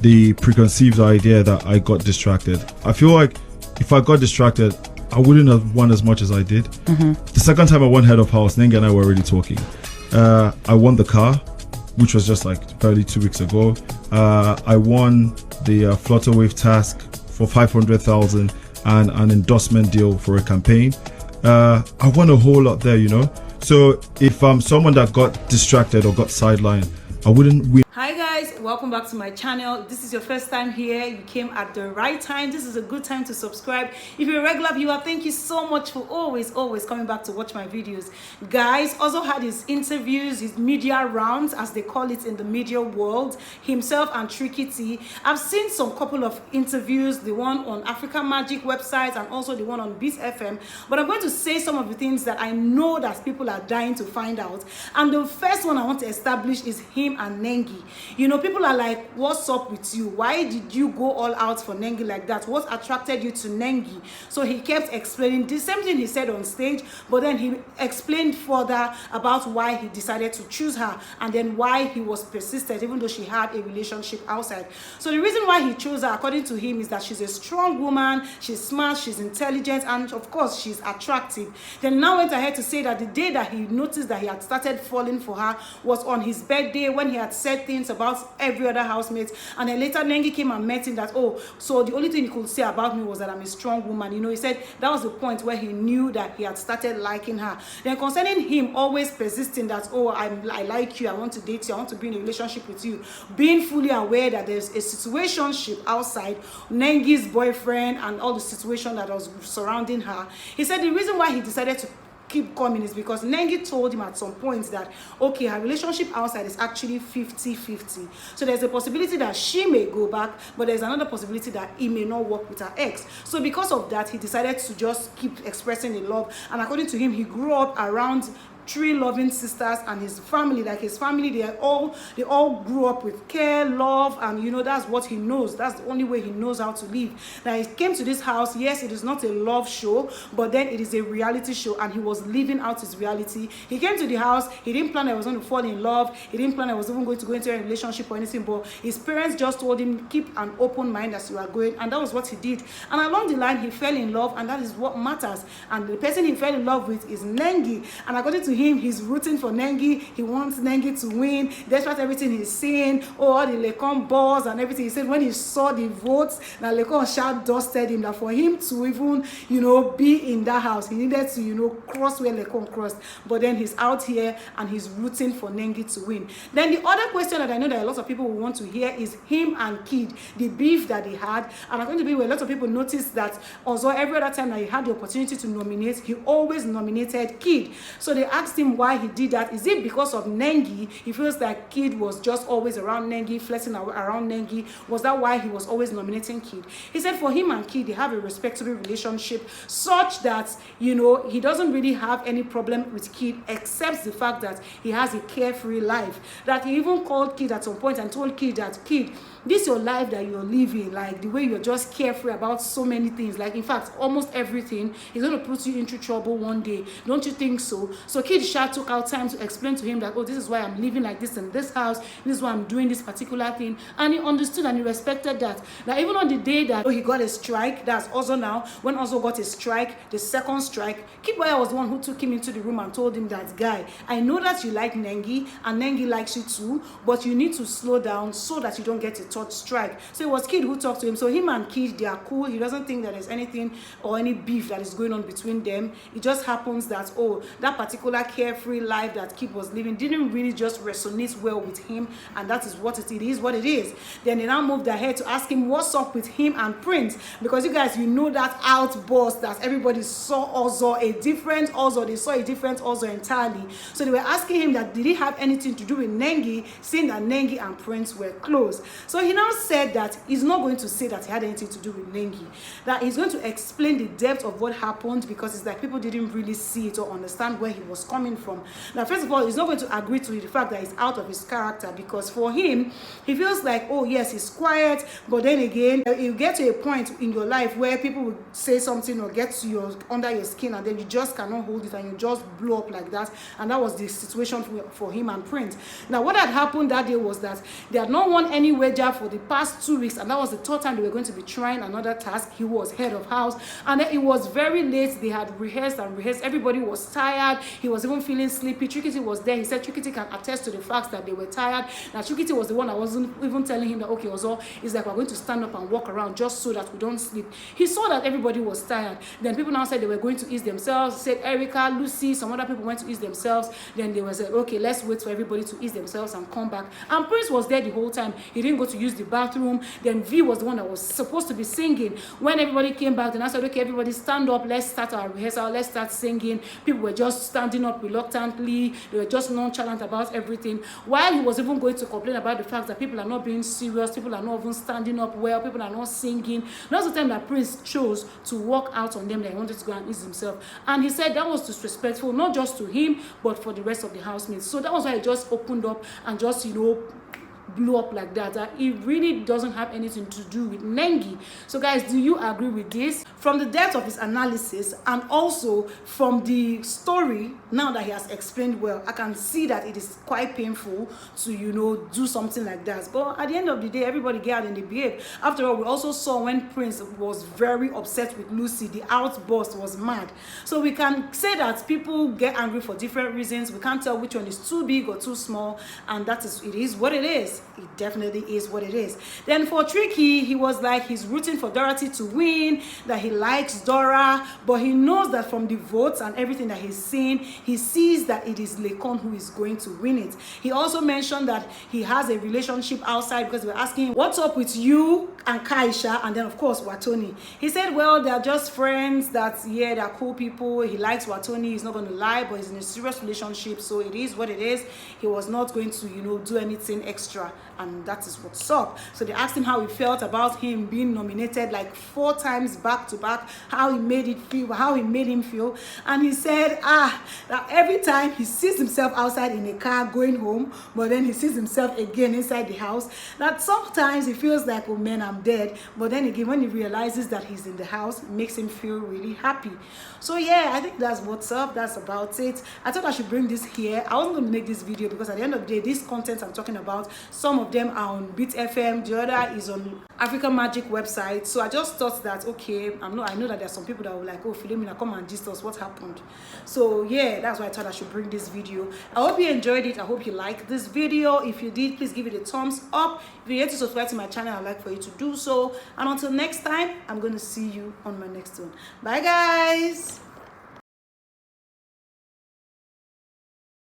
the preconceived idea that I got distracted. I feel like if I got distracted, I wouldn't have won as much as I did. The second time I won head of house, Nengi and I were already talking. I won the car, which was just like barely 2 weeks ago. I won the Flutter Wave task for 500,000 and an endorsement deal for a campaign. I won a whole lot there, you know. So if I'm someone that got distracted or got sidelined, I wouldn't win. Hi guys, welcome back to my channel. If this is your first time here, you came at the right time. This is a good time to subscribe. If you're a regular viewer, thank you so much for always coming back to watch my videos. Guys also had his interviews, his media rounds, as they call it in the media world, himself and Tricky T. I've seen some couple of interviews, the one on Africa Magic website and also the one on Beat FM, but I'm going to say some of the things that I know that people are dying to find out. And the first one I want to establish is him and Nengi. You know, people are like, what's up with you? Why did you go all out for Nengi like that? What attracted you to Nengi? So he kept explaining the same thing he said on stage, but then he explained further about why he decided to choose her and then why he was persistent even though she had a relationship outside. So the reason why he chose her, according to him, is that she's a strong woman, she's smart, she's intelligent, and of course she's attractive. Then now went ahead to say that the day that he noticed that he had started falling for her was on his birthday, when he had said things about every other housemate, and then later Nengi came and met him that, oh, so the only thing he could say about me was that I'm a strong woman. You know, he said that was the point where he knew that he had started liking her. Then concerning him always persisting that, oh, I like you, I want to date you, I want to be in a relationship with you, being fully aware that there's a situationship outside Nengi's boyfriend and all the situation that was surrounding her, he said the reason why he decided to keep coming is because Nengi told him at some point that, okay, her relationship outside is actually 50-50. So there's a possibility that she may go back, but there's another possibility that he may not work with her ex. So because of that, he decided to just keep expressing the love. And according to him, he grew up around 3 loving sisters, and his family, like his family, they all grew up with care, love, and you know, that's what he knows. That's the only way he knows how to live. Now he came to this house. Yes, it is not a love show, but then it is a reality show, and he was living out his reality. He came to the house. He didn't plan that he was going to fall in love. He didn't plan that he was even going to go into a relationship or anything, but his parents just told him, keep an open mind as you are going, and that was what he did. And along the line, he fell in love, and that is what matters. And the person he fell in love with is Nengi, and according to him, he's rooting for Nengi. He wants Nengi to win. Despite everything he's saying, all the Lekon balls and everything, he said when he saw the votes, that Lekon shout dusted him, that for him to even, you know, be in that house, he needed to, you know, cross where Lekon crossed. But then he's out here and he's rooting for Nengi to win. Then the other question that I know that a lot of people will want to hear is him and Kid, the beef that they had. And I'm going to be where a lot of people noticed that also every other time that he had the opportunity to nominate, he always nominated Kid. So they asked him why he did that. Is it because of Nengi? He feels like Kid was just always around Nengi, flirting around Nengi. Was that why he was always nominating Kid? He said for him and Kid, they have a respectable relationship such that, you know, he doesn't really have any problem with Kid except the fact that he has a carefree life. That he even called Kid at some point and told Kid that, Kid, this is your life that you're living, like the way you're just carefree about so many things, like in fact almost everything is going to put you into trouble one day. Don't you think so? So Kid Sha took out time to explain to him that, oh, this is why I'm living like this in this house, this is why I'm doing this particular thing, and he understood and he respected that. Now even on the day that he got a strike, that's also now when also got a strike, the second strike, Kid Boya was the one who took him into the room and told him that, guy, I know that you like Nengi and Nengi likes you too, but you need to slow down so that you don't get a third strike. So it was Kid who talked to him. So him and Kid, they are cool. He doesn't think that there's anything or any beef that is going on between them. It just happens that, oh, that particular carefree life that Kid was living didn't really just resonate well with him, and that is what it is, what it is. Then they now moved ahead to ask him what's up with him and Prince, because you guys, you know that outburst that everybody saw also a different also, they saw a different also entirely. So they were asking him that did he have anything to do with Nengi, seeing that Nengi and Prince were close. So he now said that he's not going to say that he had anything to do with Nengi, that he's going to explain the depth of what happened, because it's like people didn't really see it or understand where he was coming from. Now, first of all, he's not going to agree to the fact that he's out of his character, because for him, he feels like, oh yes, he's quiet, but then again, you get to a point in your life where people will say something or get to your under your skin, and then you just cannot hold it, and you just blow up like that. And that was the situation for him and Prince. Now, what had happened that day was that they had not won any wager for the past 2 weeks, and that was the third time they were going to be trying another task. He was head of house, and then it was very late. They had rehearsed and rehearsed. Everybody was tired. He was even feeling sleepy. Chukiti was there. He said Chukiti can attest to the fact that they were tired. Now, Chukiti was the one that wasn't even telling him that, okay, Ozo, it's like we're going to stand up and walk around just so that we don't sleep. He saw that everybody was tired. Then people now said they were going to ease themselves. Said Erica, Lucy, some other people went to ease themselves. Then they were said, okay, let's wait for everybody to ease themselves and come back. And Prince was there the whole time. He didn't go to use the bathroom. Then V was the one that was supposed to be singing. When everybody came back, then I said, okay, everybody stand up. Let's start our rehearsal. Let's start singing. People were just standing up reluctantly. They were just nonchalant about everything. While he was even going to complain about the fact that people are not being serious, people are not even standing up well, people are not singing. That's the time that Prince chose to walk out on them, that he wanted to go and ease himself. And he said that was disrespectful, not just to him, but for the rest of the housemates. So that was why he just opened up and just, blew up like that. It really doesn't have anything to do with Nengi. So guys, do you agree with this? From the depth of his analysis, and also from the story now that he has explained well, I can see that it is quite painful to do something like that. But at the end of the day, everybody get out and they behave. After all, we also saw when Prince was very upset with Lucy, the outburst was mad. So we can say that people get angry for different reasons. We can't tell which one is too big or too small, and it is what it is. It definitely is what it is. Then for Tricky, he was like he's rooting for Dorothy to win, that he likes Dora, but he knows that from the votes and everything that he's seen, he sees that it is Lekon who is going to win it. He also mentioned that he has a relationship outside, because they were asking him, what's up with you and Kaisha, and then of course Watoni. He said, well, they're just friends, they're cool people. He likes Watoni, he's not going to lie, but he's in a serious relationship, so it is what it is. He was not going to do anything extra, and that is what's up. So they asked him how he felt about him being nominated like 4 times back to back, how he made him feel, and he said that every time he sees himself outside in a car going home, but then he sees himself again inside the house, that sometimes he feels like, oh man, I'm dead, but then again when he realizes that he's in the house, it makes him feel really happy. So yeah, I think that's what's up. That's about it. I thought I should bring this here. I wasn't going to make this video because at the end of the day, this content I'm talking about, some of them are on Beat FM, the other is on African Magic website. So I just thought that, okay, I know that there's some people that were like, oh, Philomina, come and gist us what happened. So yeah, that's why I thought I should bring this video. I hope you enjoyed it. I hope you liked this video. If you did, please give it a thumbs up. If you're yet to subscribe to my channel, I'd like for you to do so. And until next time, I'm going to see you on my next one. Bye guys.